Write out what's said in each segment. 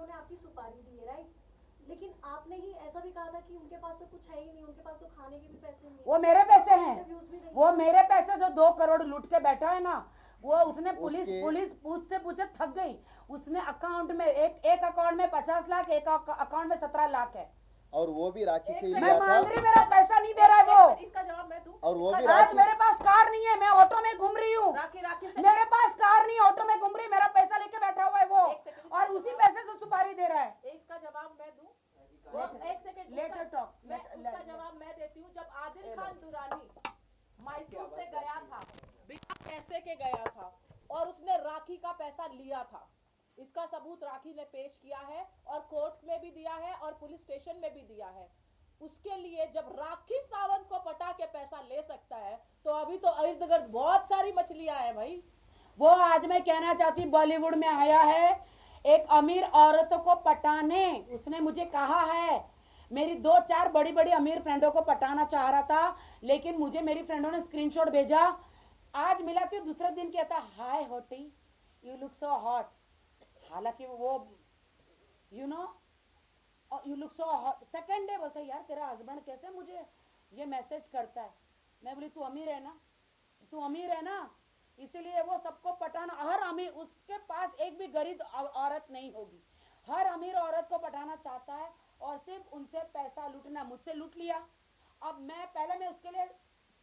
उन्होंने आपकी सुपारी दी है, राइट? लेकिन आपने ही ऐसा भी कहा था कि उनके पास तो कुछ है ही नहीं, उनके पास तो खाने के भी पैसे नहीं। वो मेरे पैसे हैं, वो मेरे पैसे जो 2 करोड़ लूट के बैठा है ना, वो उसने पुलिस पूछते पूछते थक गई। उसने अकाउंट में एक अकाउंट में 50 लाख, एक अकाउंट में 17 लाख है, और वो भी राखी से ही मैं लिया मांग था। रही, मेरा पैसा नहीं दे रहा है वो। इसका जवाब मैं दूं? और वो भी आज राखी मेरे पास कार नहीं है, मैं ऑटो में घूम रही हूँ। राखी से मेरे पास कार नहीं, ऑटो में घूम रही, मेरा पैसा लेके बैठा हुआ है वो, एक सेकंड, और उसी पैसे से सुपारी दे रहा है। इसका जवाब मैं दूं? एक सेकंड, लेटर टॉक, मैं उसका जवाब मैं देती हूँ। जब आदिल खान दुरानी मैसूर से गया था, बिना पैसे के गया था, और उसने राखी का पैसा लिया था, इसका सबूत राखी ने पेश किया है और कोर्ट में भी दिया है और पुलिस स्टेशन में भी दिया है। उसके लिए जब राखी सावंत को पटा के पैसा ले सकता है, तो अभी तो इर्द गिर्द बहुत सारी मछलियां हैं भाई। वो आज मैं कहना चाहती, बॉलीवुड में आया है एक अमीर औरतों को पटाने, उसने मुझे कहा है, मेरी 2-4 बड़ी बड़ी अमीर फ्रेंडों को पटाना चाह रहा था, लेकिन मुझे मेरी फ्रेंडों ने स्क्रीनशॉट भेजा। आज मिला तो दूसरे दिन कहता, हाय होटी, यू लुक सो हॉट। हालांकि वो you know you look so hot. Second day बोलता, यार तेरा हस्बैंड कैसे मुझे ये मैसेज करता है। मैं बोली, तू अमीर है ना, तू अमीर है ना, इसीलिए वो सबको पटाना। हर अमीर, उसके पास एक भी गरीब औरत नहीं होगी, हर अमीर औरत को पटाना चाहता है और सिर्फ उनसे पैसा लूटना। मुझसे लूट लिया। अब पहले मैं उसके लिए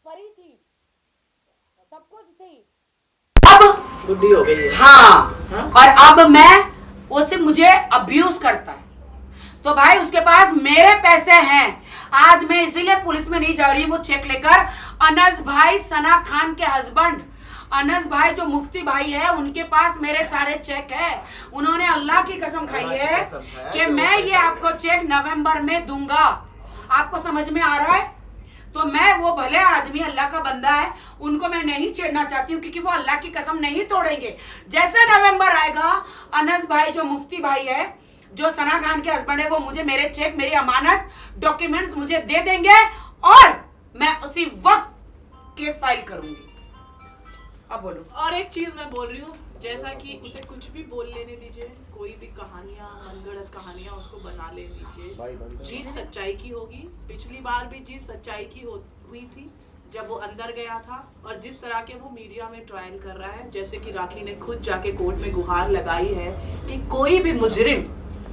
परी थी, सब कुछ थी, अब बुद्धि हो गई है। हाँ, और अब वो सिर्फ मुझे अब्यूज करता है। तो भाई उसके पास मेरे पैसे हैं। आज मैं इसीलिए पुलिस में नहीं जा रही हूँ वो चेक लेकर। अनस भाई, सना खान के हस्बैंड अनस भाई जो मुफ्ती भाई है, उनके पास मेरे सारे चेक है। उन्होंने अल्लाह की कसम खाई है कि मैं ये आपको चेक नवंबर में दूंगा। आपको समझ में आ रहा है? तो मैं, वो भले आदमी अल्लाह का बंदा है, उनको मैं नहीं छेड़ना चाहती हूँ, क्योंकि वो अल्लाह की कसम नहीं तोड़ेंगे। जैसे नवंबर आएगा, अनस भाई जो मुफ्ती भाई है, जो सना खान के हस्बैंड है, वो मुझे मेरे चेक, मेरी अमानत, डॉक्यूमेंट्स मुझे दे देंगे और मैं उसी वक्त केस फाइल करूंगी। अब बोलो। और एक चीज मैं बोल रही हूँ, जैसा कि उसे कुछ भी बोल लेने दीजिए, कोई भी कहानियां, मनगढ़ंत कहानियां उसको बना ले दीजिए। जीत सच्चाई की होगी। पिछली बार भी जीत सच्चाई की हुई थी जब वो अंदर गया था, और जिस तरह के वो मीडिया में ट्रायल कर रहा है, जैसे कि राखी ने खुद जाके कोर्ट में गुहार लगाई है कि कोई भी मुजरिम,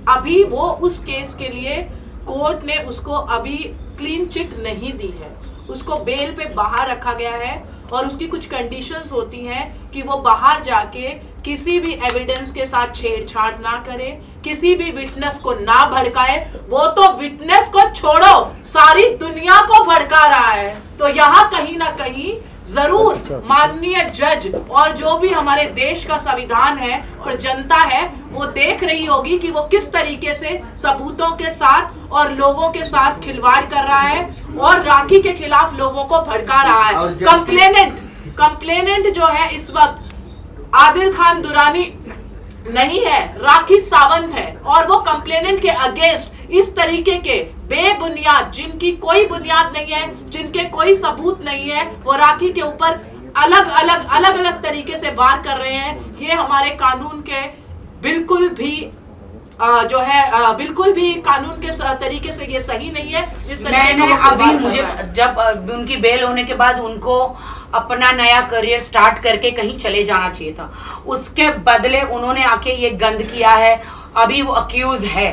अभी वो उस केस के लिए कोर्ट ने उसको अभी क्लीन चिट नहीं दी है, उसको बेल पे बाहर रखा गया है, और उसकी कुछ कंडीशंस होती हैं कि वो बाहर जाके किसी भी एविडेंस के साथ छेड़छाड़ ना करे, किसी भी विटनेस को ना भड़काए। वो तो विटनेस को छोड़ो, सारी दुनिया को भड़का रहा है। तो यहाँ कहीं ना कहीं जरूर माननीय जज और जो भी हमारे देश का संविधान है और जनता है, वो देख रही होगी कि वो किस तरीके से सबूतों के साथ और लोगों के साथ खिलवाड़ कर रहा है और राखी के खिलाफ लोगों को भड़का रहा है। कंप्लेनेंट जो है इस वक्त आदिल खान दुरानी नहीं है, राखी सावंत है, और वो कंप्लेनेंट के अगेंस्ट इस तरीके के बेबुनियाद, जिनकी कोई बुनियाद नहीं है, जिनके कोई सबूत नहीं है, वो राखी के ऊपर अलग अलग तरीके से वार कर रहे हैं। ये हमारे कानून के बिल्कुल भी जो है बिल्कुल भी कानून के तरीके से ये सही नहीं है। जिस मैंने अभी, मुझे जब उनकी बेल होने के बाद उनको अपना नया करियर स्टार्ट करके कहीं चले जाना चाहिए था, उसके बदले उन्होंने आके ये गंद किया है। अभी वो अक्यूज है,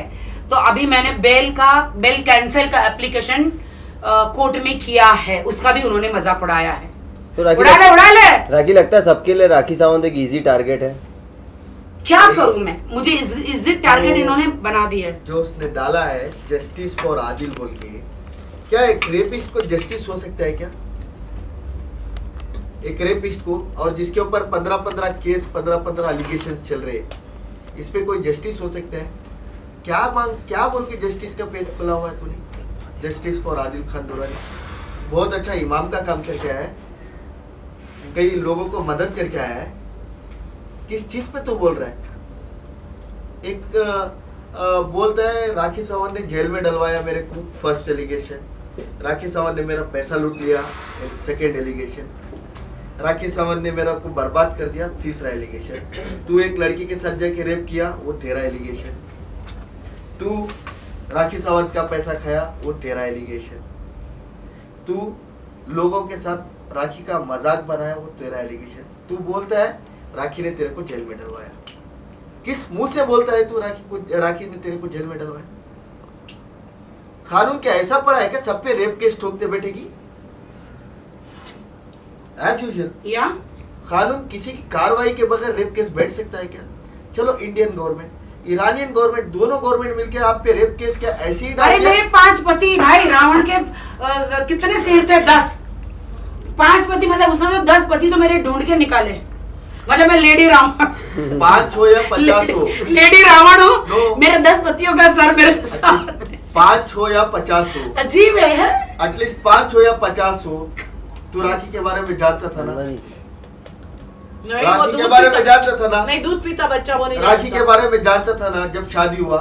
तो अभी मैंने बेल कैंसिल का एप्लीकेशन कोर्ट में किया है, उसका भी उन्होंने मजाक उड़ाया है। तो उड़ा ले। राखी लगता है सबके लिए राखी सावंत एक इजी टारगेट है। क्या करूं मैं, मुझे इज्जत टारगेट इन्होंने बना दिया है। जो उसने डाला है जस्टिस फॉर आदिल बोल के, क्या एक रेपिस्ट को जस्टिस हो सकता है क्या? एक रेपिस्ट को, और जिसके ऊपर 15-15 केस, 15-15 एलिगेशंस चल रहे, इस पे कोई जस्टिस हो सकता है क्या बोल के जस्टिस का पेज खुला हुआ है तूने? जस्टिस फॉर आदिल खान दुरानी बहुत अच्छा इमाम का काम करके आया है, कई लोगों को मदद करके आया है। किस चीज पे तो बोल रहा है? एक बोलता है राखी सावंत ने जेल में डलवाया मेरे को, फर्स्ट एलिगेशन। राखी सावंत ने मेरा पैसा लूट लिया, सेकेंड एलिगेशन। राखी सावंत ने मेरा को बर्बाद कर दिया, तीसरा एलिगेशन। तू एक लड़की के साथ जाके रेप किया, वो तेरा एलिगेशन। तू राखी सावंत का पैसा खाया, वो तेरा एलिगेशन। तू लोगों के साथ राखी का मजाक बनाया, वो तेरा एलिगेशन। तू बोलता है राखी ने तेरे को जेल में डलवाया। किस मुंह से बोलता है तू राखी ने तेरे को जेल में डलवाया? कानून क्या ऐसा पड़ा है क्या सब पे रेप केस ठोकते बैठेगी? एज यूजुअल या कानून किसी की कार्रवाई के बगैर रेप केस बैठ सकता है क्या? चलो इंडियन गवर्नमेंट, ईरानियन गवर्नमेंट, दोनों गवर्नमेंट मिलकर आप पे रेप केस क्या ऐसे ही डाल अरे दिया? मेरे 5 पति भाई, रावण के कितने सिर थे? 10। 5 पति मतलब उसने तो 10 पति तो मेरे ढूंढ के निकाले। मतलब मैं लेडी रावण 5 हो या 50 हो, लेडी रावण हूँ। No. मेरे 10 पतियों का सर मेरे साथ। 5 हो या 50 हो, अजीब है। एटलीस्ट 5 हो या 50 हो, तू राखी के बारे में जानता था ना? नहीं, वो राखी दूध के बारे में पीता- जानता था ना? नहीं, दूध पीता बच्चा वो नहीं राखी जानता। के बारे में जानता था ना? जब शादी हुआ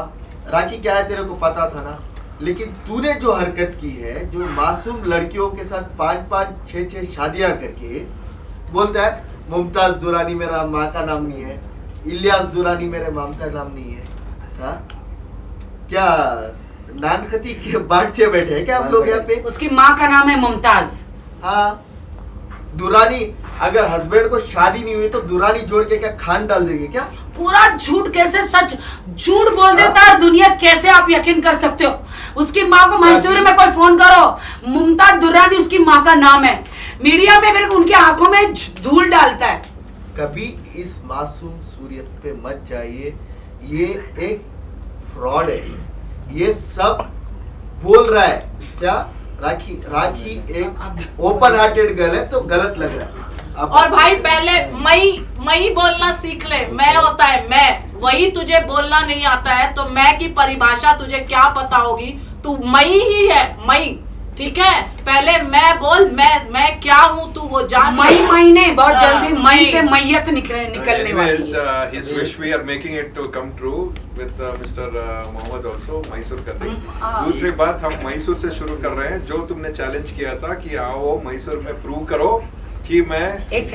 राखी क्या है तेरे को पता था ना? लेकिन तूने जो हरकत की है, जो मासूम लड़कियों के साथ 5-5, 6-6 शादियां करके बोलता है मुमताज दुरानी मेरा माँ का नाम नहीं है, इलियास दुरानी मेरे माम का नाम नहीं है। हाँ? क्या नानखती के बांटते बैठे हैं क्या हम लोग यहाँ पे? उसकी माँ का नाम है मुमताज। हाँ, दुरानी अगर हस्बैंड को शादी नहीं हुई तो दुरानी जोड़ के क्या खान डाल देंगे क्या? पूरा झूठ कैसे सच झूठ बोल देता है दुनिया, कैसे आप यकीन कर सकते हो? उसकी माँ को मैसूर में कोई फोन करो, मुमताज दुरानी उसकी माँ का नाम है। मीडिया में मेरे को उनकी आंखों में धूल डालता है। कभी इस मासूम सूरियत पे मत जाइए, ये एक फ्रॉड है। ये सब बोल रहा है क्या? राखी एक ओपन हार्टेड गर्ल है तो गलत लग रहा है। अब और भाई पहले मई बोलना सीख ले। मैं होता है मैं, वही तुझे बोलना नहीं आता है तो मैं की परिभाषा तुझे क्या पता होगी? तू मई ही है, मई, ठीक है? पहले मैं बोल, मैं क्या हूँ तू वो जान। मई महीने बहुत जल्दी मई मई। से मैयत निकलने वाली Anyways, है। his wish we are making it to come true with Mr. Mohammed also, Mysore का thing। दूसरी बात, हम मैसूर से शुरू कर रहे हैं। जो तुमने चैलेंज किया था कि आओ मैसूर में प्रूव करो कि मैं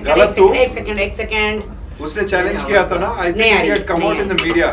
गलत हूँ, एक सेकंड। उसने चैलेंज किया था ना? आई नहीं थिंक आ he रही, had come नहीं out आ in the media,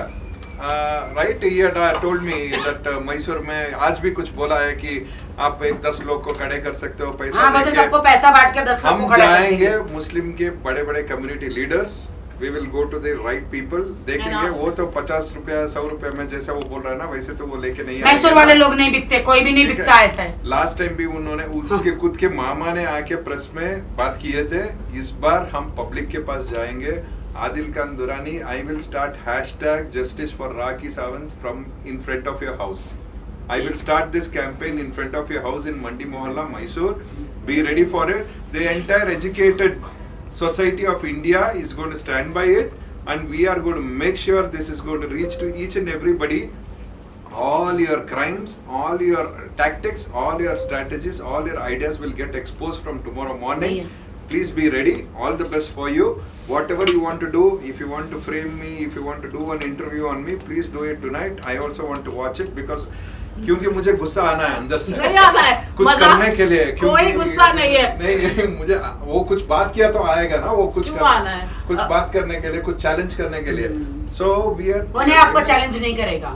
right? He had told me that Mysore में आज भी कुछ बोला है कि आप 10 लोग को खड़े कर सकते हो पैसा हाँ, मतलब देके। सबको पैसा बांट के 10 लोग को हम खड़ा कर जाएंगे देंगे। मुस्लिम के बड़े बड़े community leaders, we will go to the right people, देखेंगे। वो तो 50 रुपया 100 रुपया में जैसा वो बोल रहा है ना, वैसे तो वो लेके नहीं मैसूर आएंगे वाले ना। लोग नहीं बिकते, कोई भी नहीं ठीक बिकता है? ऐसा है। लास्ट टाइम भी उन्होंने उसके खुद के मामा ने आके प्रेस में बात किए थे। इस बार हम पब्लिक के पास जाएंगे। Adil Khan Durrani, I will start hashtag justice for Rakhi Sawant from in front of your house. I will start this campaign in front of your house in Mandi Mohalla, Mysore. Be ready for it. The entire educated society of India is going to stand by it, and we are going to make sure this is going to reach to each and everybody. All your crimes, all your tactics, all your strategies, all your ideas will get exposed from tomorrow morning. Please be ready. All the best for you. Whatever you want to do, if you want to frame me, if you want to do an interview on me, please do it tonight. I also want to watch it because क्योंकि मुझे गुस्सा आना है अंदर से, नहीं आना है कुछ मजा- करने के लिए। कोई गुस्सा नहीं है। नहीं मुझे वो कुछ बात किया तो आएगा ना, वो कुछ क्यों आना है? कुछ बात करने के लिए, कुछ चैलेंज करने के लिए। सो वी आर, वो नहीं आपको चैलेंज नहीं करेगा,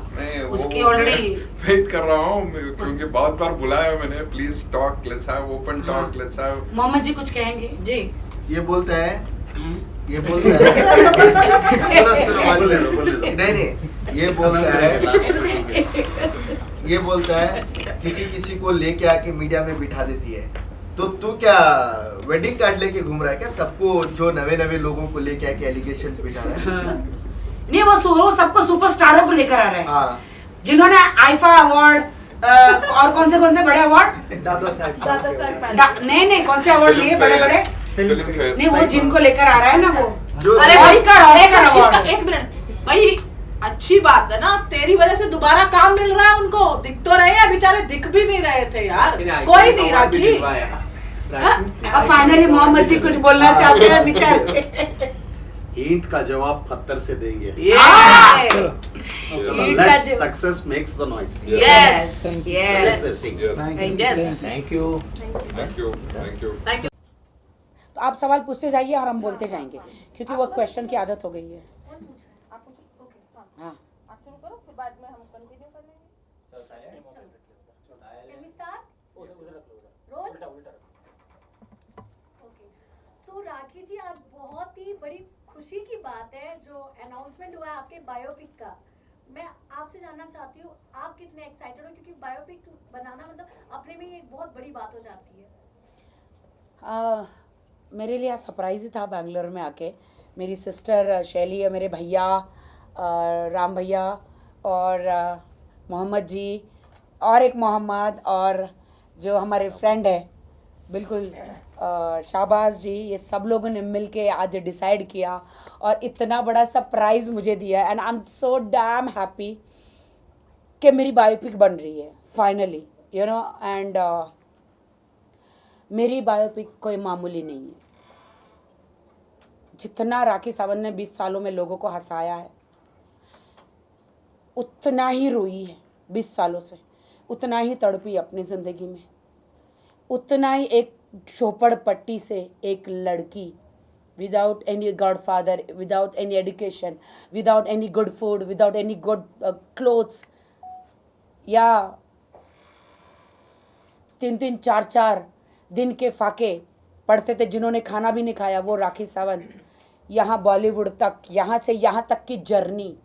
उसकी ऑलरेडी वेट कर रहा हूँ क्योंकि बहुत बार बुलाया मैंने। Please talk, let's have open talk, let's have. Mohammed ji कुछ कहेंगे? जी। ये बोलता है सुनो, नहीं, ये बोलता है किसी को लेके आके मीडिया में बिठा देती है। तो तू क्या वेडिंग कार्ड लेके घूम रहा है क्या? सबको जो नवे लोगों को लेके आके एलिगेशंस बिठा रहा है? हाँ। नहीं, वो सबको सुपरस्टारों को लेकर आ रहा है। हाँ, जिन्होंने आईफा अवार्ड और कौन से बड़े अवार्ड, दादा साहब नहीं कौन से अवार्ड लिए बड़े फिल्म फेयर। नहीं, वो जिनको लेकर आ रहा है ना, वो जो अरे भाई, ऑस्कर अवार्ड। एक मिनट भाई, अच्छी बात है ना, तेरी वजह से दोबारा काम मिल रहा है उनको। दिख तो रहे हैं बेचारे, दिख भी नहीं रहे थे यार, कोई नहीं। राखी अब फाइनली मोहम्मद जी कुछ बोलना चाहते हैं बेचारे। ईंट का जवाब पत्थर से देंगे। Success makes the noise. Yes yes thank you. Thank you. तो आप सवाल पूछते जाइए और हम बोलते जाएंगे, क्योंकि वो क्वेश्चन की आदत हो गई है। हाँ, आप शुरू करो, फिर बाद में हम हम कंटिन्यू कर लेंगे। Can we start? Roll? Okay. So राखी जी, आज बहुत ही बड़ी खुशी की बात है जो अनाउंसमेंट हुआ है आपके बायोपिक का। मैं आपसे जानना चाहती हूँ आप कितने एक्साइटेड हो, क्योंकि बायोपिक बनाना मतलब अपने में ही एक बहुत बड़ी बात हो जाती है। मेरे लिए सरप्राइज ही था बेंगलोर में आके। मेरी सिस्टर शैली है, मेरे भैया राम भैया और मोहम्मद जी और एक मोहम्मद और जो हमारे फ्रेंड है बिल्कुल शाहबाज जी, ये सब लोगों ने मिल के आज डिसाइड किया और इतना बड़ा सरप्राइज़ मुझे दिया। And I am so damn happy कि मेरी बायोपिक बन रही है फाइनली, यू नो। एंड मेरी बायोपिक कोई मामूली नहीं है। जितना राखी सावंत ने 20 सालों में लोगों को हंसाया है, उतना ही रोई है 20 सालों से, उतना ही तड़पी अपनी ज़िंदगी में, उतना ही एक झोपड़पट्टी से एक लड़की without any godfather, without any education, without any good food, without any good clothes, या 3-3, 4-4 दिन के फाके पढ़ते थे, जिन्होंने खाना भी नहीं खाया, वो राखी सावंत यहाँ बॉलीवुड तक, यहाँ से यहाँ तक की जर्नी,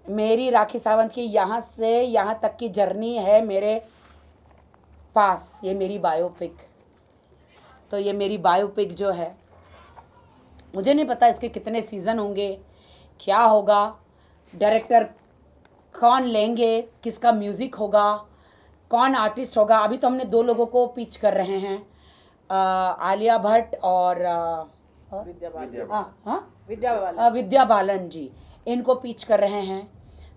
मेरी राखी सावंत की यहाँ से यहाँ तक की जर्नी है मेरे पास। ये मेरी बायोपिक, तो ये मेरी बायोपिक जो है, मुझे नहीं पता इसके कितने सीज़न होंगे, क्या होगा, डायरेक्टर कौन लेंगे, किसका म्यूज़िक होगा, कौन आर्टिस्ट होगा। अभी तो हमने 2 लोगों को पिच कर रहे हैं, आलिया भट्ट और विद्या बालन जी, इनको पिच कर रहे हैं।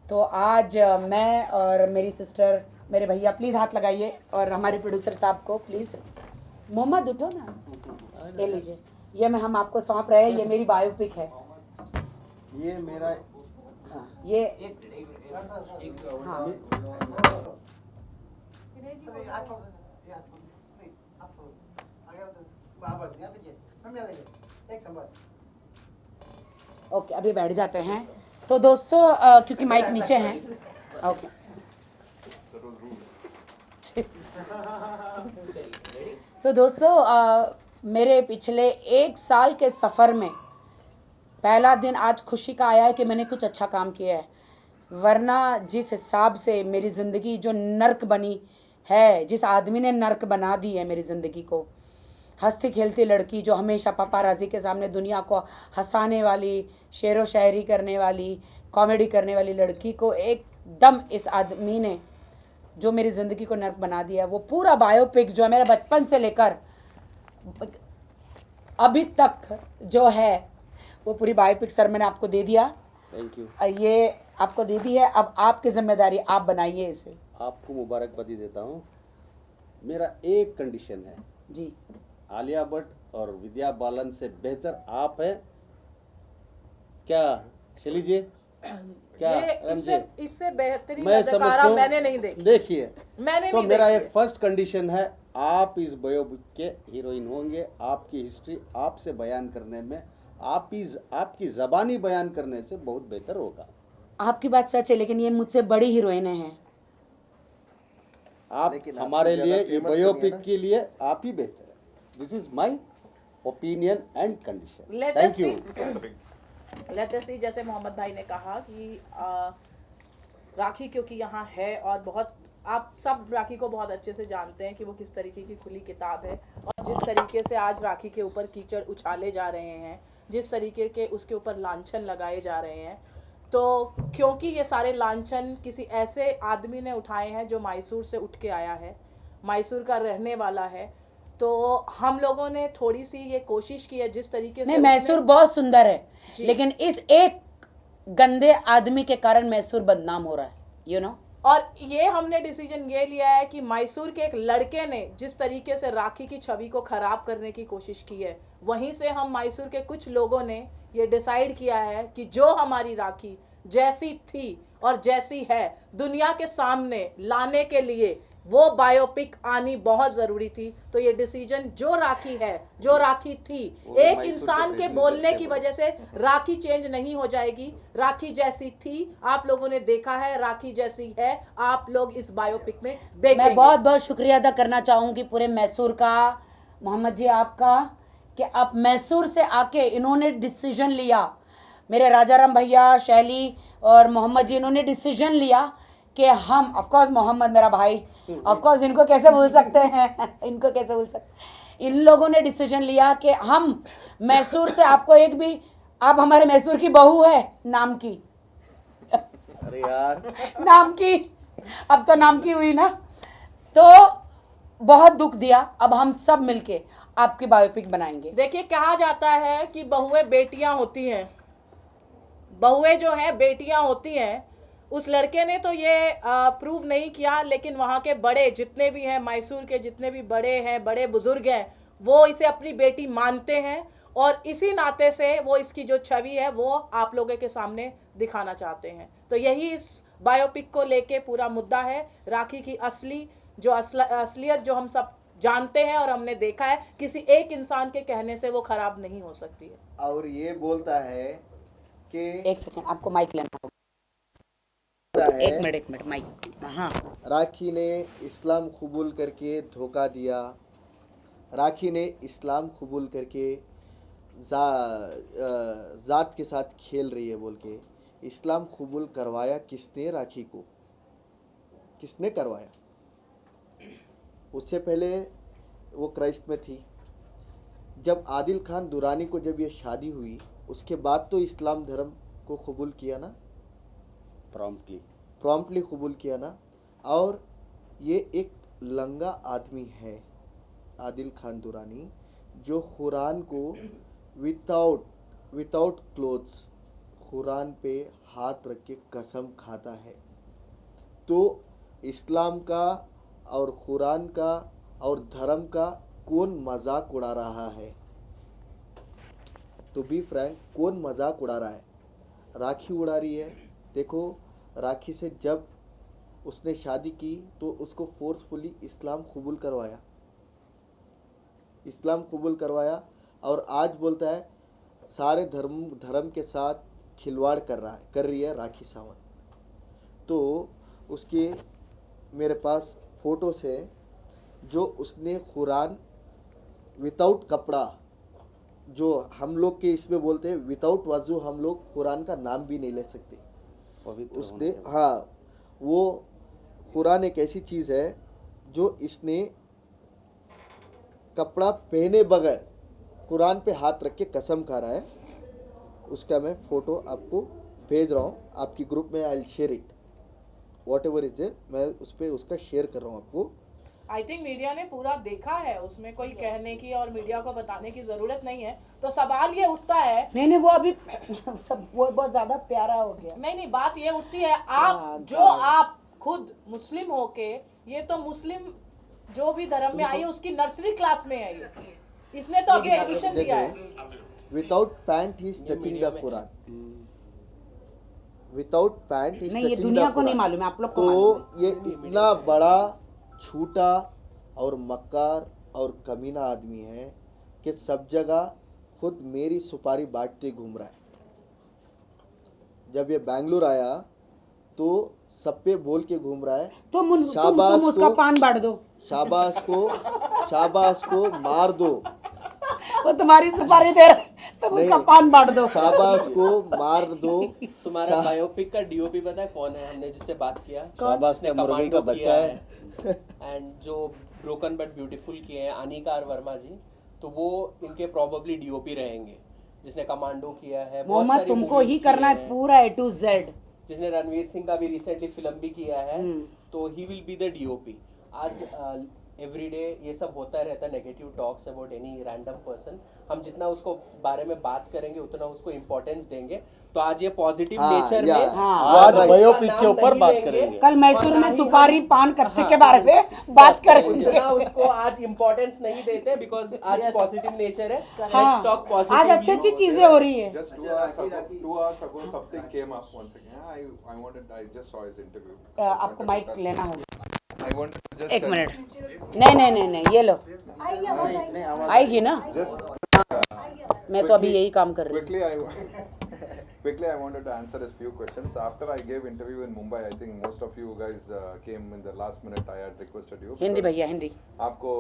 तो आज मैं और मेरी सिस्टर, मेरे भैया, प्लीज़ हाथ लगाइए, और हमारे प्रोड्यूसर साहब को प्लीज़, मोहम्मद उठो ना, ले लीजिए। ये मैं हम आपको सौंप रहे हैं, ये मेरी बायोपिक है। ये मेरा, हाँ, ये हाँ, ओके, अभी बैठ जाते हैं। तो दोस्तों क्योंकि माइक नीचे हैं, ओके, सो दोस्तों मेरे पिछले 1 साल के सफ़र में पहला दिन आज खुशी का आया है कि मैंने कुछ अच्छा काम किया है, वरना जिस हिसाब से मेरी ज़िंदगी जो नर्क बनी है, जिस आदमी ने नर्क बना दी है मेरी ज़िंदगी को, हंसती खेलती लड़की जो हमेशा पापाराज़ी के सामने दुनिया को हंसाने वाली, शेरो शायरी करने वाली, कॉमेडी करने वाली लड़की को एकदम इस आदमी ने जो मेरी ज़िंदगी को नर्क बना दिया है। वो पूरा बायोपिक जो है मेरा बचपन से लेकर अभी तक जो है, वो पूरी बायोपिक सर मैंने आपको दे दिया। Thank you. ये आपको दे दी है, अब आपकी जिम्मेदारी, आप बनाइए इसे। आपको मुबारकबादी देता हूँ। मेरा एक कंडीशन है जी, आलिया भट्ट और विद्या बालन से बेहतर आप है क्या शैली जी? क्या इससे बेहतरीन मैं समझता अदाकारा हूँ, मैंने नहीं देखी। देखिए, मैंने तो नहीं मेरा देखी एक फर्स्ट कंडीशन है, आप इस बायोपिक के हीरोइन होंगे। आपकी हिस्ट्री आपसे बयान करने में, आपकी ज़बानी बयान करने से बहुत बेहतर होगा। आपकी बात सच है, लेकिन ये मुझसे बड़ी हीरोइन हैं। आप हमारे लिए ये बायोपिक के लिए आप ही बेहतर है। This is my opinion and condition. Thank you. Let us see, जैसे मोहम्मद भाई ने कहा कि राखी क्योंकि यहाँ है, और बहुत आप सब राखी को बहुत अच्छे से जानते हैं कि वो किस तरीके की खुली किताब है, और जिस तरीके से आज राखी के ऊपर कीचड़ उछाले जा रहे हैं, जिस तरीके के उसके ऊपर लांछन लगाए जा रहे हैं, तो क्योंकि ये सारे लांछन किसी ऐसे आदमी ने उठाए हैं जो मैसूर से उठ के आया है, मैसूर का रहने वाला है, तो हम लोगों ने थोड़ी सी ये कोशिश की है जिस तरीके से। नहीं, मैसूर बहुत सुंदर है, लेकिन इस एक गंदे आदमी के कारण मैसूर बदनाम हो रहा है, यू नो। और ये हमने डिसीजन ये लिया है कि मैसूर के एक लड़के ने जिस तरीके से राखी की छवि को खराब करने की कोशिश की है, वहीं से हम मैसूर के कुछ लोगों ने ये डिसाइड किया है कि जो हमारी राखी जैसी थी और जैसी है दुनिया के सामने लाने के लिए वो बायोपिक आनी बहुत ज़रूरी थी। तो ये डिसीजन जो राखी है, जो राखी थी, एक इंसान के बोलने की वजह से राखी चेंज नहीं हो जाएगी। राखी जैसी थी, आप लोगों ने देखा है, राखी जैसी है आप लोग इस बायोपिक में देखेंगे। मैं बहुत बहुत शुक्रिया अदा करना चाहूँगी पूरे मैसूर का, मोहम्मद जी आपका, कि आप मैसूर से आके इन्होंने डिसीजन लिया, मेरे राजाराम भैया, शैली और मोहम्मद जी, इन्होंने डिसीजन लिया कि हम, ऑफ कोर्स मोहम्मद मेरा भाई, ऑफ कोर्स इनको कैसे भूल सकते हैं इनको कैसे भूल सकते, इन लोगों ने डिसीजन लिया कि हम मैसूर से आपको एक भी, आप हमारे मैसूर की बहू है नाम की अरे यार नाम की, अब तो नाम की हुई ना, तो बहुत दुख दिया। अब हम सब मिलके आपकी बायोपिक बनाएंगे। देखिए, कहा जाता है कि बहुएं बेटियां होती हैं, बहुएं जो हैं बेटियां होती हैं। उस लड़के ने तो ये प्रूव नहीं किया, लेकिन वहाँ के बड़े जितने भी हैं, मैसूर के जितने भी बड़े हैं, बड़े बुजुर्ग हैं, वो इसे अपनी बेटी मानते हैं और इसी नाते से वो इसकी जो छवि है वो आप लोगों के सामने दिखाना चाहते हैं। तो यही इस बायोपिक को लेके पूरा मुद्दा है। राखी की असली जो असलियत जो हम सब जानते हैं और हमने देखा है, किसी एक इंसान के कहने से वो खराब नहीं हो सकती है। और ये बोलता है कि एक सेकंड, आपको माइक लेना होगा। एक मिनट माइक। हाँ, राखी ने इस्लाम कबूल करके धोखा दिया, राखी ने इस्लाम कबूल करके ज़ात के साथ खेल रही है बोल के इस्लाम कबूल करवाया किसने? राखी को किसने करवाया? उससे पहले वो क्राइस्ट में थी। जब आदिल खान दुरानी को जब ये शादी हुई, उसके बाद तो इस्लाम धर्म को कबूल किया ना, प्रॉम्प्टली कबूल किया ना। और ये एक लंगा आदमी है आदिल खान दुरानी, जो कुरान को विदाउट क्लोथ्स कुरान पे हाथ रख के कसम खाता है। तो इस्लाम का और कुरान का और धर्म का कौन मजाक उड़ा रहा है? तो बी फ्रैंक, कौन मजाक उड़ा रहा है? राखी उड़ा रही है। देखो, राखी से जब उसने शादी की तो उसको फोर्सफुली इस्लाम कबूल करवाया और आज बोलता है सारे धर्म के साथ खिलवाड़ कर रही है राखी सावंत। तो उसके मेरे पास फ़ोटोस है जो उसने कुरान विदाउट कपड़ा, जो हम लोग के इसमें बोलते हैं विदाउट वजू हम लोग कुरान का नाम भी नहीं ले सकते। उसने, हाँ, वो कुरान एक ऐसी चीज़ है जो इसने कपड़ा पहने बगैर कुरान पे हाथ रख के कसम खा रहा है। उसका मैं फ़ोटो आपको भेज रहा हूँ आपकी ग्रुप में। I will share it, whatever is there, मैं उस पर उसका शेयर कर रहा हूँ आपको। आई थिंक मीडिया ने पूरा देखा है, उसमें कोई कहने की और मीडिया को बताने की जरूरत नहीं है। तो सवाल ये उठता है, नहीं वो अभी सब वो बहुत ज्यादा प्यारा हो गया। नहीं, बात ये उठती है, आप खुद मुस्लिम होके, ये तो मुस्लिम जो भी धर्म में आई है उसकी नर्सरी क्लास में है ये, इसने तो अभी एडमिशन लिया है। Without pant he is touching the Quran, without pant ही नहीं, ये दुनिया को नहीं मालूम है, आप लोग को तो मालूम है। ये इतना बड़ा झूठा और मक्कार और कमीना आदमी है कि सब जगह खुद मेरी सुपारी बांटते घूम रहा है। जब ये बैंगलोर आया तो सब पे बोल के घूम रहा है, तुम उसका पान बांट दो, शाबाश को मार दो, वो तुम्हारी सुपारी दे रहा है, तुम उसका पान बांट दो, शाबाश को मार दो। तुम्हारा बायोपिक का डीओपी पता है कौन है? हमने जिससे बात किया, शाबाश का मुर्गी का बच्चा है। एंड जो ब्रोकन बट ब्यूटीफुल किए हैं अनिकार वर्मा जी, तो वो इनके प्रोबेबली डीओपी रहेंगे। जिसने कमांडो किया है, बहुत मोहम्मद सारी तुमको movies ही किए करना है हैं। पूरा A to Z। जिसने रणवीर सिंह का भी रिसेंटली फिल्म भी किया है, तो he will be the DOP. आज एवरीडे ये सब होता रहता है, negative talks about any random person. हम जितना उसको बारे में बात करेंगे उतना उसको इम्पोर्टेंस देंगे। तो आज ये पॉजिटिव नेचर में आज बायोपिक के ऊपर बात करेंगे। कल मैसूर में सुपारी पान कत्थे के बारे में बात करेंगे। उतना उसको आज इम्पोर्टेंस नहीं देते बिकॉज आज पॉजिटिव नेचर है। हाँ, Let's talk positively. आज अच्छी अच्छी चीजें हो रही है। Just 2 hours ago, something came up once again. I just saw his interview. आपको माइक लेना होगा। I want to just एक tell- मिनट, नहीं, ये लो, आइए आवाज आइए आएगी ना? Just आइए आवाज मैं तो अभी यही काम कर रही हूँ। quickly, I wanted to answer a few questions. After I gave interview in Mumbai, I think most of you guys came in the last minute. I had requested you. Hindi because भैया, हिंदी। आपको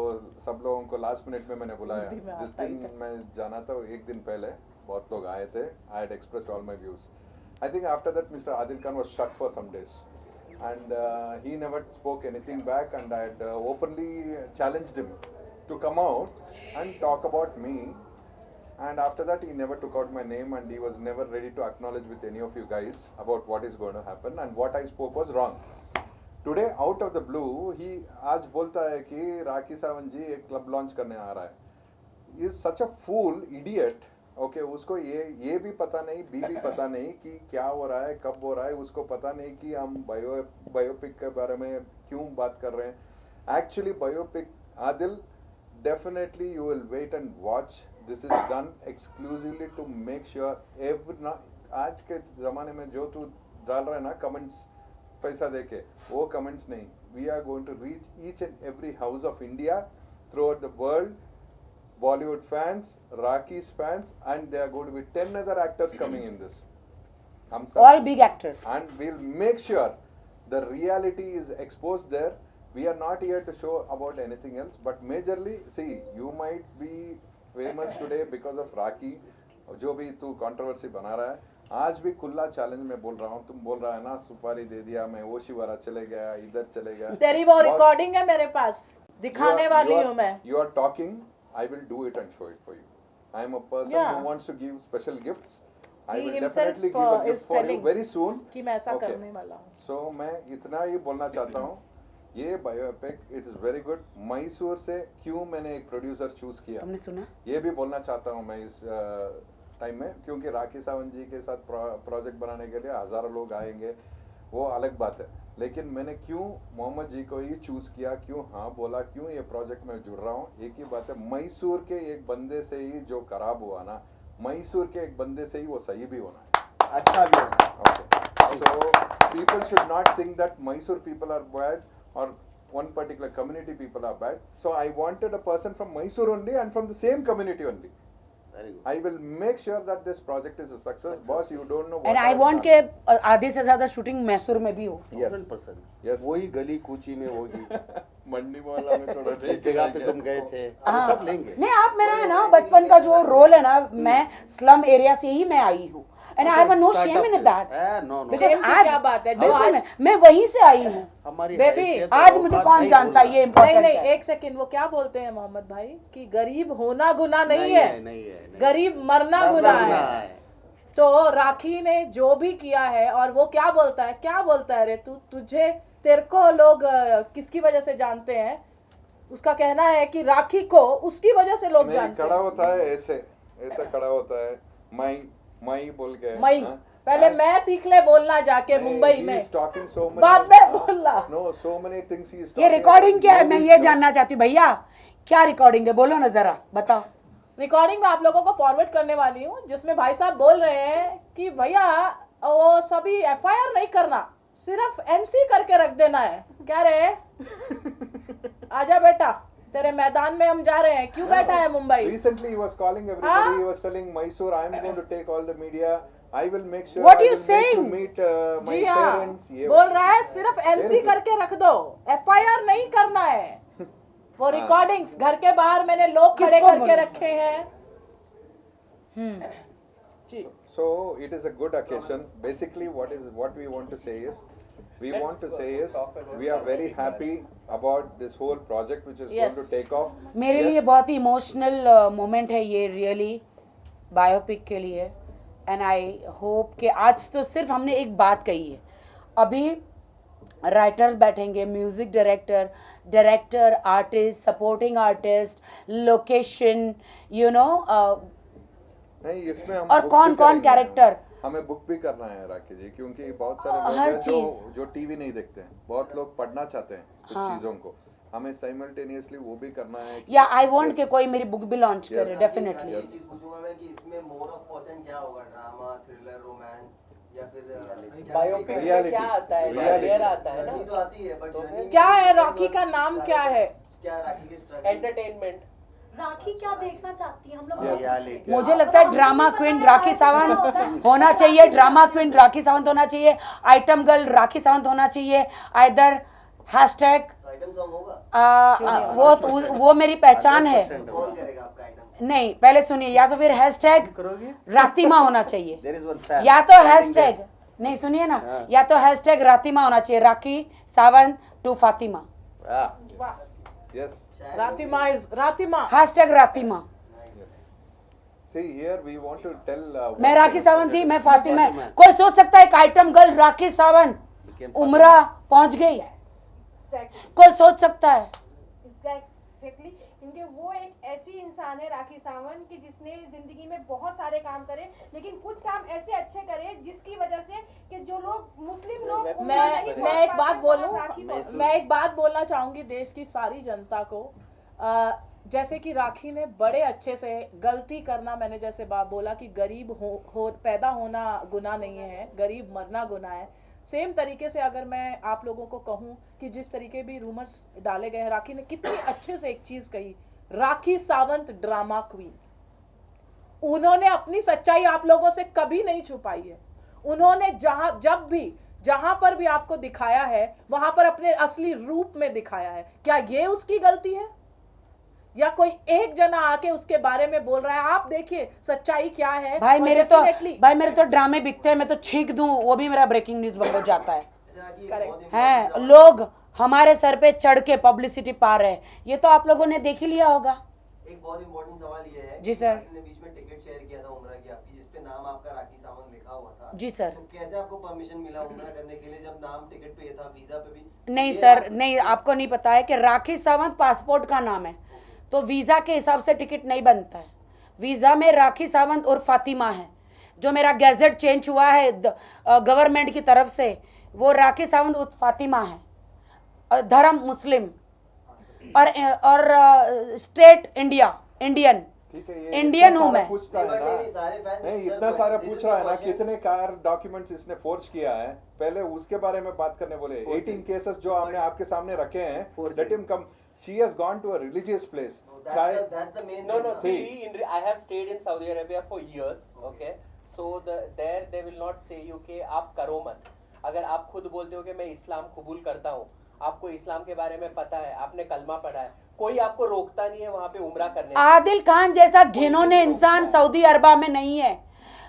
सब लोगों को लास्ट मिनट में मैंने बुलाया। हिंदी में जिस आता ही दिन था। मैं जाना था एक दिन पहले बहुत लोग आए थे। I had expressed all my views. I think after that Mr. Adil Khan was shut for some days, and he never spoke anything back. And I had openly challenged him to come out and talk about me. And after that, he never took out my name, and he was never ready to acknowledge with any of you guys about what is going to happen, and what I spoke was wrong. Today, out of the blue, he आज बोलता है कि राखी सावंत जी एक club launch करने आ रहा है. He is such a fool, idiot. Okay, उसको ये भी पता नहीं, भी पता नहीं कि क्या हो रहा है, कब हो रहा है. उसको पता नहीं कि हम बायोपिक के बारे में क्यों बात कर रहे हैं. Actually, biopic Adil, definitely you will wait and watch. This is done exclusively to make sure आज के ज़माने में जो तू डाल रहा है ना कमेंट्स पैसा देके, वो कमेंट्स नहीं. We are going to reach each and every house of India throughout the world. Bollywood fans, Raki's fans, and there are going to be 10 other actors coming in this. All big actors. And we'll make sure the reality is exposed there. We are not here to show about anything else, but majorly, see, you might be famous today because of Raki, जो भी तू controversy बना रहा है. आज भी खुला challenge में बोल रहा हूँ. तुम बोल रहा है ना सुपारी दे दिया, मैं ओशिवारा चले गया, इधर चले गया. तेरी वो रिकॉर्डिंग है मेरे पास, दिखाने वाली हूँ मैं. You are talking. I will do it and show it for you. I am a person who wants to give special gifts. I will definitely give a gift for you very soon. कि मैं ऐसा करने वाला हूँ. So मैं इतना ही बोलना चाहता हूँ. ये biopic it is very good. Mysore से क्यों मैंने एक प्रोड्यूसर चूज किया? तुमने सुना? ये भी बोलना चाहता हूँ मैं इस टाइम में, क्योंकि राखी सावंत जी के साथ प्रोजेक्ट बनाने के लिए हजारों लोग आएंगे, वो अलग बात है. लेकिन मैंने क्यों मोहम्मद जी को ही चूज किया, क्यों हाँ बोला, क्यों ये प्रोजेक्ट में जुड़ रहा हूँ? एक ही बात है, मैसूर के एक बंदे से ही जो खराब हुआ ना, मैसूर के एक बंदे से ही वो सही भी होना है, अच्छा भी होगा. okay. So people should not think that Mysore people are bad or one particular community people are bad. So I wanted a person from Mysore only and from the same community only. Very good. I will make sure that this project is a success. Boss, you don't know what And I have want done. के आधे से ज्यादा shooting Mysore में भी हो. 100%. Yes. वही गली कूची में होगी. मंडी मोहल्ला में थोड़ा जिस जगह पे तुम गए थे, हम हाँ. सब लेंगे. नहीं, आप मेरा है ना बचपन का जो रोल है ना, मैं स्लम एरिया से ही मैं आई हूँ. And I have no shame in that. No, no. Because Shame की आज क्या बात है? जो बिल्कुल आज मैं वहीं से आई हूँ. हमारी बेबी, हैसियत आज और मुझे औकात कौन नहीं जानता है, भूलना. ये नहीं इम्पोर्टेंट नहीं, है. एक सेकंड, वो क्या बोलते हैं मोहम्मद भाई कि गरीब होना गुनाह नहीं है, नहीं है. गरीब मरना गुनाह है. तो राखी ने जो भी किया है, और वो क्या बोलता है रे तुझे, तेरे को लोग किसकी वजह से जानते हैं? उसका कहना है कि राखी को उसकी वजह से लोग नहीं, जानते खड़ा हैं. होता है ऐसे खड़ा होता है, मई बोल के. मई, हाँ? पहले मैं सीख ले बोलना जाके नहीं, मुंबई he में, is talking so many- बाद में बोलना. No, so many things he is ये talking रिकॉर्डिंग about. क्या है, मैं Nobody's ये know. जानना चाहती हूँ. भैया क्या रिकॉर्डिंग है, बोलो ना जरा, बताओ. रिकॉर्डिंग में आप लोगों को फॉरवर्ड करने वाली हूँ, जिसमें भाई साहब बोल रहे हैं कि भैया वो सभी एफआईआर नहीं करना, सिर्फ एमसी करके रख देना है. क्या रे, आजा बेटा, तेरे मैदान में हम जा रहे हैं. क्यों बैठा है Mumbai? Recently he was calling everybody. हाँ? He was telling Mysore, I am going to take all the media. I will make sure. What I are you will make saying? you meet my जी हाँ, parents. ये बोल रहा है सिर्फ MC Where is it? करके रख दो, FIR नहीं करना है. वो रिकॉर्डिंग्स घर के बाहर मैंने लोग खड़े किसको करके बोला? रखे हैं. जी, So it is a good occasion. Basically, what we want to say is, we are very happy about this whole project which is Yes. going to take off. मेरे Yes. लिए बहुत ही इमोशनल मोमेंट है ये, really biopic के लिए. And I hope कि आज तो सिर्फ हमने एक बात कही है. अभी राइटर्स बैठेंगे, music director, artist, supporting artist, location, you know, नहीं, इसमें हम और book कौन भी कौन करेंगे. कैरेक्टर. हमें बुक भी करना है राखी जी, क्योंकि बहुत सारे लोग हर हैं चीज़. जो टीवी नहीं देखते हैं. बहुत लोग पढ़ना चाहते हैं कुछ हाँ. चीजों को. हमें साइमल्टेनियसली वो भी करना है. या आई वांट Yes. कि कोई मेरी बुक भी लॉन्च करे, Yes. डेफिनेटली. Yes. पूछूंगा मैं कि इसमें मोर ऑफ परसेंट क्या होगा, ड्रामा, थ्रिलर, रोमांस, या फिर बायोपिक में Reality. क्या आता है, Reality. career आता है जर्नी ना, तो आती है, बट तो जर्नी क्या है रॉकी का नाम क्या है? क्या राखी के स्ट्रगल एंटरटेनमेंट। राखी क्या देखना चाहती है हम लोग Yes. Reality. मुझे लगता है ड्रामा क्वीन राखी सावंत होना चाहिए, ड्रामा क्वीन राखी सावंत होना चाहिए, आइटम गर्ल राखी सावंत होना चाहिए, आइदर हैशटैग आइटम सॉन्ग होगा, वो मेरी पहचान है। 100% कौन करेगा आपका आइटम? नहीं, पहले सुनिए, या तो फिर हैशटैग करोगे? रातिमा होना चाहिए, There is one fan. या तो standing हैशटैग there. नहीं सुनिए ना, हाँ। या तो हैशटैग रातिमा होना चाहिए, Rakhi Sawant to Fatima, Ah. Yes. Ratima is Ratima. Hashtag Ratima. See here we want to tell. मैं what राखी is- सावंत थी, मैं फातिमा। फातिमा। कोई सोच सकता है एक item girl Rakhi Sawant Became उमरा पहुंच गई? कोई सोच सकता है? एग्जैक्टली, क्योंकि वो एक ऐसी इंसान है राखी सावंत की जिसने जिंदगी में बहुत सारे काम करे, लेकिन कुछ काम ऐसे अच्छे करे जिसकी वजह से कि जो लोग मुस्लिम लोग उनको नहीं पहुंच मैं एक पाते, बात वहाँ बोलूं, राखी पहुंच- मैं एक बात बोलना चाहूंगी देश की सारी जनता को। जैसे कि राखी ने बड़े अच्छे से, गलती करना, मैंने जैसे बात बोला कि गरीब हो पैदा होना गुनाह नहीं है, गरीब मरना गुनाह है। सेम तरीके से अगर मैं आप लोगों को कहूं कि जिस तरीके भी रूमर्स डाले गए हैं, राखी ने कितनी अच्छे से एक चीज कही, राखी सावंत ड्रामा क्वीन। उन्होंने अपनी सच्चाई आप लोगों से कभी नहीं छुपाई है। उन्होंने जहां पर भी आपको दिखाया है, वहां पर अपने असली रूप में दिखाया है। क्या ये उसकी गलती है, या कोई एक जना आके उसके बारे में बोल रहा है? आप देखिए सच्चाई क्या है। भाई और मेरे definitely- तो ड्रामे बिकते हैं, मैं तो छींक दूं वो भी मेरा ब्रेकिंग न्यूज बन जाता है। Correct. हैं लोग हमारे सर पे चढ़ के पब्लिसिटी पा रहे हैं, ये तो आप लोगों ने देख ही लिया होगा। एक बहुत इंपॉर्टेंट सवाल ये है जी कि सर। राखी ने बीच में टिकट शेयर किया था उमरा की आपकी, जिसपे नाम आपका राखी सावंत लिखा हुआ था। जी सर। तो कैसे आपको परमिशन मिला उमरा करने के लिए, जब नाम टिकट पे ये था, वीजा पे भी? नहीं ये सर, रास्ते- नहीं, आपको नहीं पता है कि राखी सावंत पासपोर्ट का नाम है, तो वीज़ा के हिसाब से टिकट नहीं बनता है। वीज़ा में राखी सावंत और फातिमा है। जो मेरा गैजेट चेंज हुआ है गवर्नमेंट की तरफ से, वो राखी सावंत और फातिमा है। धर्म मुस्लिम और स्टेट इंडियन ठीक है, ये इंडियन इतना हूं सारा मैं। पूछता है ना। नहीं, सारे fans नहीं, सर इतना को सारा this is पूछ रहा है the ना, question. कितने कार डॉक्यूमेंट्स इसने फोर्ज किया है, पहले उसके बारे में बात करने बोले। 18 केसेस जो हमने आपके सामने रखे हैं, let him come. She has gone to a religious place. चाहे That's the main No, thing. see, I have stayed in Saudi Arabia for years, okay? So there they will not say you कि आप करो मत। अगर आप खुद बोलते हो कि मैं इस्लाम कबूल करता हूँ, आपको इस्लाम के बारे में पता है, आपने कलमा पढ़ा है, कोई आपको रोकता नहीं है वहाँ पे उम्रा करने से। आदिल खान जैसा घिनौने इंसान सऊदी अरबा में नहीं है।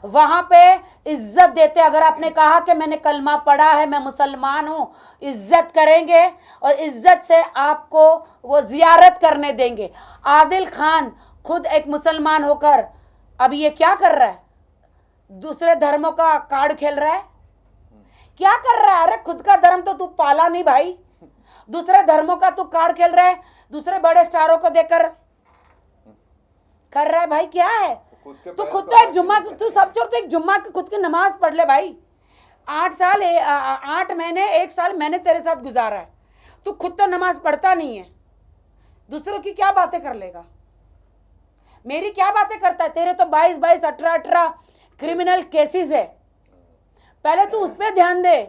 वहां पे इज्जत देते, अगर आपने कहा कि मैंने कलमा पढ़ा है, मैं मुसलमान हूं, इज्जत करेंगे और इज्जत से आपको वो जियारत करने देंगे। आदिल खान खुद एक मुसलमान होकर अब ये क्या कर रहा है, दूसरे धर्मों का कार्ड खेल रहा है, क्या कर रहा है? अरे खुद का धर्म तो तू पाला नहीं भाई, दूसरे धर्मों का तू कार्ड खेल रहा है, दूसरे बड़े स्टारों को देखकर कर रहा है भाई। क्या है तू खुद तो एक जुम्मा, तू सब छोड़, तो एक जुम्मा की खुद की नमाज पढ़ ले भाई। 8 महीने 1 साल मैंने तेरे साथ गुजारा है, तू खुद तो नमाज पढ़ता नहीं है, दूसरों की क्या बातें कर लेगा, मेरी क्या बातें करता है? तेरे तो 22, 18 क्रिमिनल केसेस है, पहले तू उस पर ध्यान दे।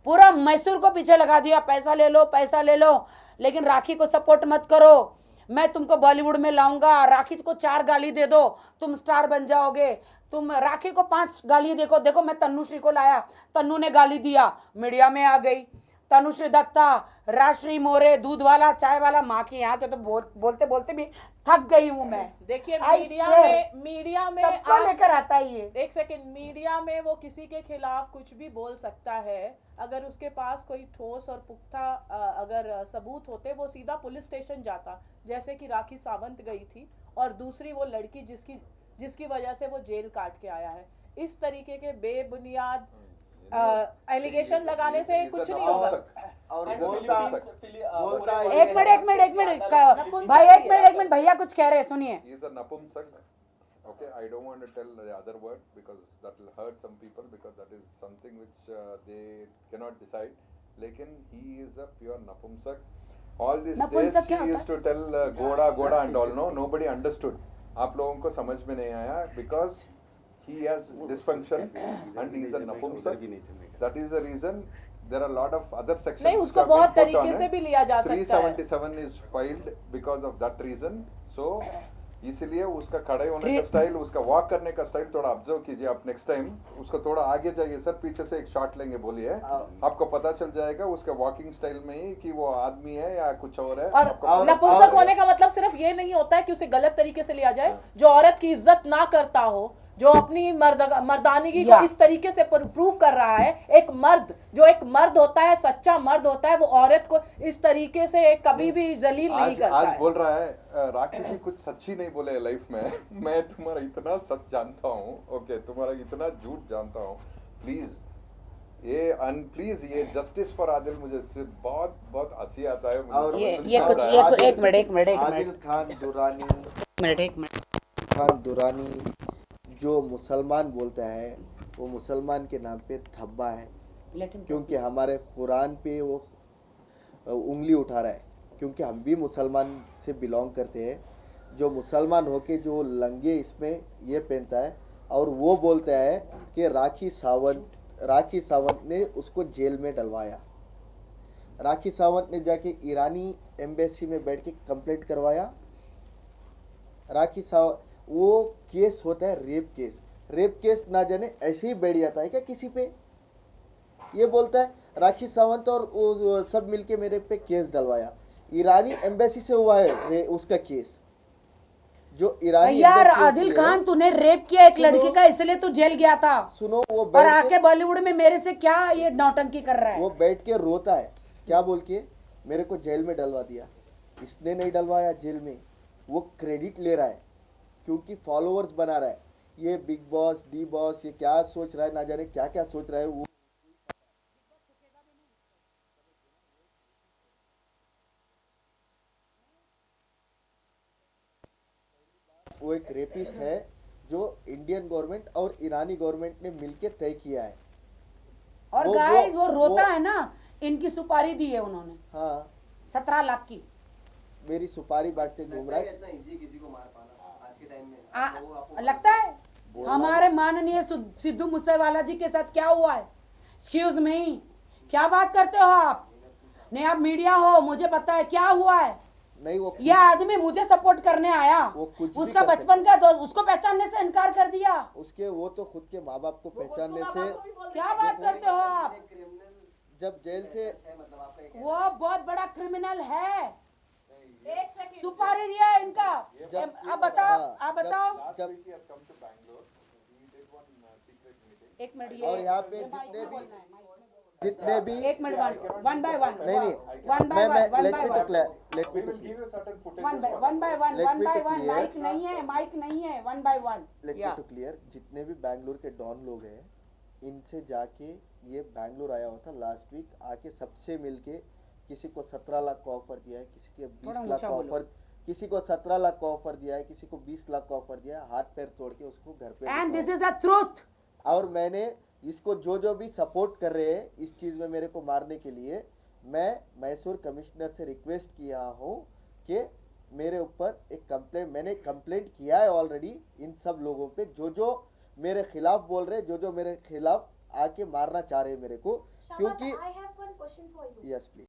पूरा मैसूर को पीछे लगा दिया, पैसा ले लो, लेकिन राखी को सपोर्ट मत करो, मैं तुमको बॉलीवुड में लाऊंगा, राखी को 4 गाली दे दो, तुम स्टार बन जाओगे। तुम राखी को 5 गाली देखो मैं तनुश्री को लाया, तन्नू ने गाली दिया, मीडिया में आ गई। तनुश्री दत्ता, राजश्री मोरे, दूध वाला, चाय वाला, माँ की यहाँ के तो बोलते बोलते भी थक गई हूँ मैं। देखिए I मीडिया में सबको आप- लेकर आता है ये। एक सेकंड, मीडिया में वो किसी के खिलाफ कुछ भी बोल सकता है, अगर उसके पास कोई ठोस और पुख्ता अगर सबूत होते, वो सीधा पुलिस स्टेशन जाता, जैसे कि राखी सावंत गई थी, और दूसरी वो लड़की जिसकी वजह से वो जेल काट के आया है। इस तरीके के बेबुनियाद एलिगेशन लगाने से कुछ नहीं होगा। और And बोलता बोलता है एक मिनट भाई, एक मिनट भैया कुछ कह रहे हैं, सुनिए। He is a napumsak. Okay, I don't want to tell the other word because that will hurt some people, because that is something which they cannot decide. Lekin he is a pure napumsak. All these days नपुंसक क्या he होता used to tell goda and all. No, nobody understood. आप लोगों को समझ में नहीं आया because he has dysfunction and he is a napumsak. That is the reason there are a lot of other sections. नहीं, which उसको have been बहुत put on तरीके it. से भी लिया जा सकता है। 377 is filed because of that reason. So इसलिए उसका खड़े होने का स्टाइल, उसका वॉक करने का स्टाइल थोड़ा ऑब्जर्व कीजिए आप नेक्स्ट टाइम। उसको थोड़ा आगे जाइए सर, पीछे से एक शॉट लेंगे, बोलिए, आपको पता चल जाएगा उसका वॉकिंग स्टाइल में ही कि वो आदमी है या कुछ और है। और नपुंसक होने का मतलब सिर्फ ये नहीं होता है कि उसे गलत तरीके से लिया जाए। जो औरत की इज्जत ना करता हो, जो अपनी मर्दानगी को इस तरीके से प्रूव कर रहा है, एक मर्द जो एक मर्द होता है, सच्चा मर्द होता है, वो औरत को इस तरीके से कभी भी जलील नहीं करता आज है। बोल रहा है राखी जी कुछ सच्ची नहीं बोले लाइफ में। मैं तुम्हारा इतना सच जानता हूँ, ओके, तुम्हारा इतना झूठ जानता हूँ। प्लीज ये जस्टिस फॉर आदिल मुझे से बहुत बहुत हंसी आता है। और ये कुछ एक मिनट आदिल खान दुरानी जो मुसलमान बोलता है, वो मुसलमान के नाम पे धब्बा है, क्योंकि हमारे कुरान पे वो उंगली उठा रहा है, क्योंकि हम भी मुसलमान से बिलोंग करते हैं। जो मुसलमान होके जो लंगे इसमें ये पहनता है, और वो बोलता है कि राखी सावंत ने उसको जेल में डलवाया। राखी सावंत ने जाके ईरानी एम्बेसी में बैठ के कंप्लेंट करवाया। राखी सावंत, वो केस होता है रेप केस ना जाने ऐसे ही बैठ जाता है क्या किसी पे? ये बोलता है राखी सावंत और वो सब मिलके मेरे पे केस डलवाया। ईरानी एम्बेसी से हुआ है उसका केस, जो ईरानी यार एम्बेसी आदिल होती है। खान, तूने रेप किया एक लड़की का, इसलिए तू जेल गया था। सुनो, वो और बैठ आके बॉलीवुड में मेरे से क्या ये नौटंकी कर रहा है? वो बैठ के रोता है, क्या बोल के, मेरे को जेल में डलवा दिया। इसने नहीं डलवाया जेल में, वो क्रेडिट ले रहा है क्योंकि फॉलोअर्स बना रहा है। ये बिग बॉस, डी बॉस, ये क्या सोच रहा है, ना जाने क्या क्या सोच रहा है वो। वो एक रेपिस्ट है जो इंडियन गवर्नमेंट और ईरानी गवर्नमेंट ने मिलके तय किया है। और गाइस वो रोता है ना, इनकी सुपारी दी है उन्होंने। हाँ, 17 लाख की मेरी सुपारी बांटते घूम रहा है। किसी को मार पाना आज के टाइम में लगता है हमारे माननीय सिद्धू मूसेवाला जी के साथ क्या हुआ है? एक्सक्यूज मी, क्या बात करते हो आप? नहीं, आप मीडिया हो, मुझे पता है क्या हुआ है। नहीं, वो यह आदमी मुझे सपोर्ट करने आया, वो कुछ भी उसका कर बचपन का दोस्त, उसको पहचानने से इनकार कर दिया। उसके वो तो खुद के माँ बाप को पहचानने से, क्या बात करते हो आप? जब जेल से, वो बहुत बड़ा क्रिमिनल है। सुपारी दिया है इनका। आप बताओ, आप बताओ। एक मिनट, और यहाँ पे जितने भी एक मिनट, वन बाय वन, नहीं one by one, let me to clear, let me to one by one, mike नहीं है, one by one. Let me to clear, जितने भी बैंगलोर के डॉन लोग हैं, इनसे जाके ये बैंगलोर आया हुआ था लास्ट वीक, आके सबसे मिलके किसी को 17 लाख का ऑफर दिया है, किसी के 20 लाख का ऑफर, किसी को 17 लाख का ऑफर दिया है, किसी को 20 लाख का ऑफर दिया है, हाथ पैर तोड़ के उसको घर पे। And this is the truth. और मैंने इसको जो भी सपोर्ट कर रहे हैं इस चीज़ में मेरे को मारने के लिए, मैं मैसूर कमिश्नर से रिक्वेस्ट किया हूँ कि मेरे ऊपर एक कंप्लेंट, मैंने कंप्लेंट किया है ऑलरेडी इन सब लोगों पे जो मेरे खिलाफ बोल रहे, जो मेरे खिलाफ आके मारना चाह रहे हैं मेरे को, क्योंकि I have one question for you. Yes please.